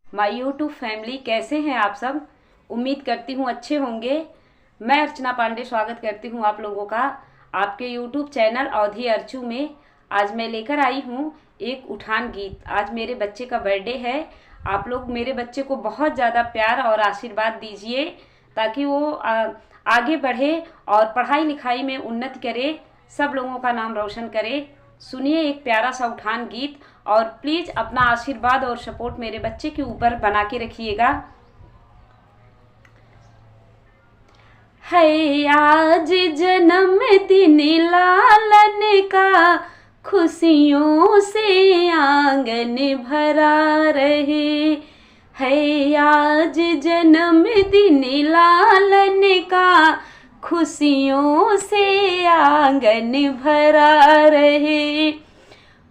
My YouTube family, कैसे हैं आप सब। उम्मीद करती हूँ अच्छे होंगे। मैं अर्चना पांडे स्वागत करती हूँ आप लोगों का आपके यूट्यूब चैनल अवधि अर्चू में। आज मैं लेकर आई हूँ एक उठान गीत। आज मेरे बच्चे का बर्थडे है। आप लोग मेरे बच्चे को बहुत ज़्यादा प्यार और आशीर्वाद दीजिए ताकि वो आगे बढ़े और पढ़ाई लिखाई में उन्नति करे, सब लोगों का नाम रोशन करे। सुनिए एक प्यारा सा उठान गीत और प्लीज़ अपना आशीर्वाद और सपोर्ट मेरे बच्चे के ऊपर बना के रखिएगा। है आज जन्मदिन लालन का, खुशियों से आंगन भरा रहे। है आज जन्मदिन लालन का, खुशियों से आंगन भरा रहे।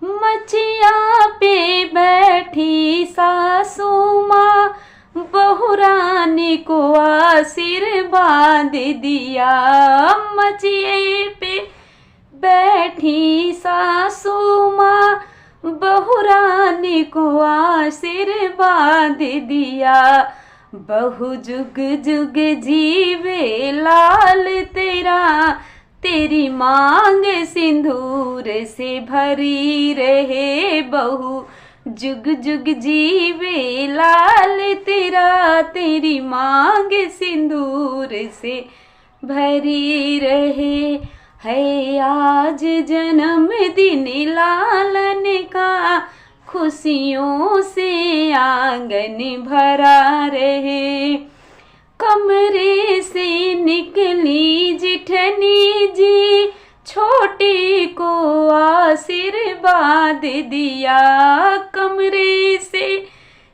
मचिया पे बैठी सासू माँ, बहुरानी को आशीर्वाद दिया। मचिए पे बैठी सासू माँ, बहुरानी को आशीर्वाद दिया। बहु जुग जुग जीवे लाल तेरा, तेरी मांग सिंदूर से भरी रहे। बहु जुग जुग जीवे लाल तेरा, तेरी मांग सिंदूर से भरी रहे। है आज जन्मदिन लालन का, खुशियों से आंगन भरा रहे। कमरे से निकली जिठनी जी, छोटी को आशीर्वाद दिया। कमरे से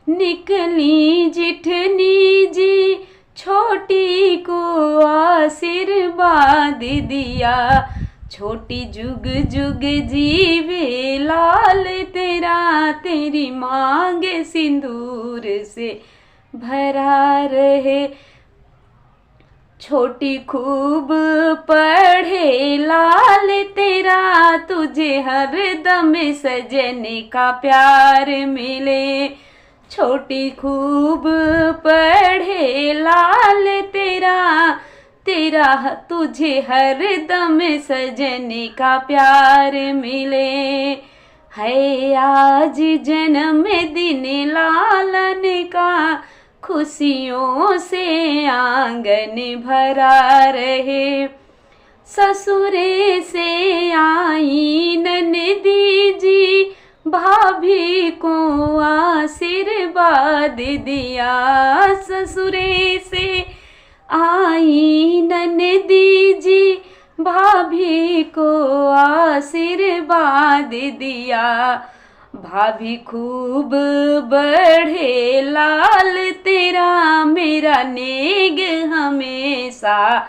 निकली जिठनी जी, छोटी को आशीर्वाद दिया। छोटी जुग जुग जीवे लाल तेरा, तेरी मांग सिंदूर से भरा रहे। छोटी खूब पढ़े लाल तेरा, तुझे हर दम सजने का प्यार मिले। छोटी खूब पढ़े लाल तेरा, तेरा तुझे हर दम सजने का प्यार मिले। है आज जन्मदिन लालन का, खुशियों से आंगन भरा रहे। ससुरे से आई ननदी जी, भाभी को आशीर्वाद दिया। ससुरे से आई ननदी जी, भाभी को आशीर्वाद दिया। भाभी खूब बढ़े लाल तेरा, मेरा नेग हमेशा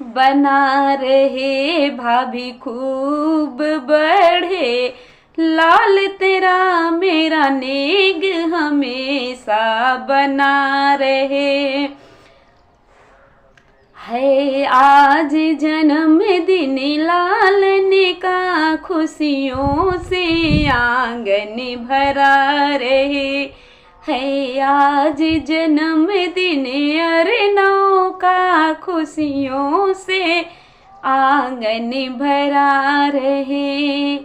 बना रहे। भाभी खूब बढ़े लाल तेरा, मेरा नेग हमेशा बना रहे। है आज जन्मदिन लालन का, खुशियों से आंगन भरा रहे। है आज जन्मदिन अर्नव का, खुशियों से आंगन भरा रहे।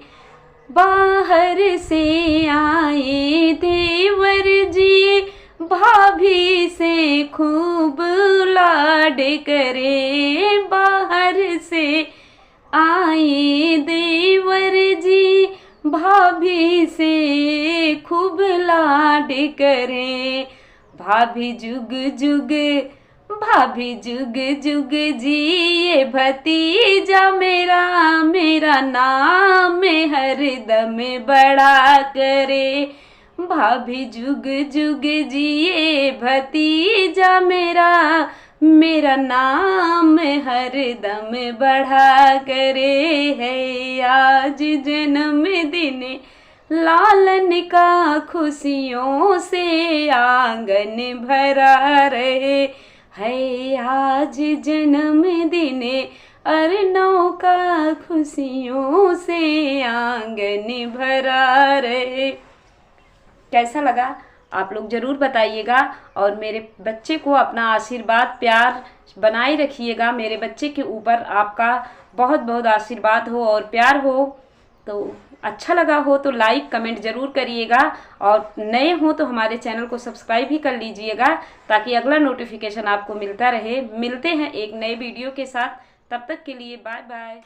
बाहर से आए देवर जी, भाभी से खूब लाड करे। बाहर से आए देवर जी, भाभी से खूब लाड करे। भाभी जुग जुग, भाभी जुग जुग जिए भतीजा मेरा, मेरा नाम हरदम बड़ा करे। भाभी जुग जुग जिए भतीजा मेरा, मेरा नाम हरदम बढ़ा करे। है आज जन्मदिन लालन का, खुशियों से आंगन भरा रहे। है आज जन्मदिन अर्नव का, खुशियों से आंगन भरा रहे। कैसा लगा आप लोग ज़रूर बताइएगा। और मेरे बच्चे को अपना आशीर्वाद प्यार बनाए रखिएगा। मेरे बच्चे के ऊपर आपका बहुत बहुत आशीर्वाद हो और प्यार हो। तो अच्छा लगा हो तो लाइक कमेंट ज़रूर करिएगा, और नए हो तो हमारे चैनल को सब्सक्राइब भी कर लीजिएगा, ताकि अगला नोटिफिकेशन आपको मिलता रहे। मिलते हैं एक नए वीडियो के साथ, तब तक के लिए बाय बाय।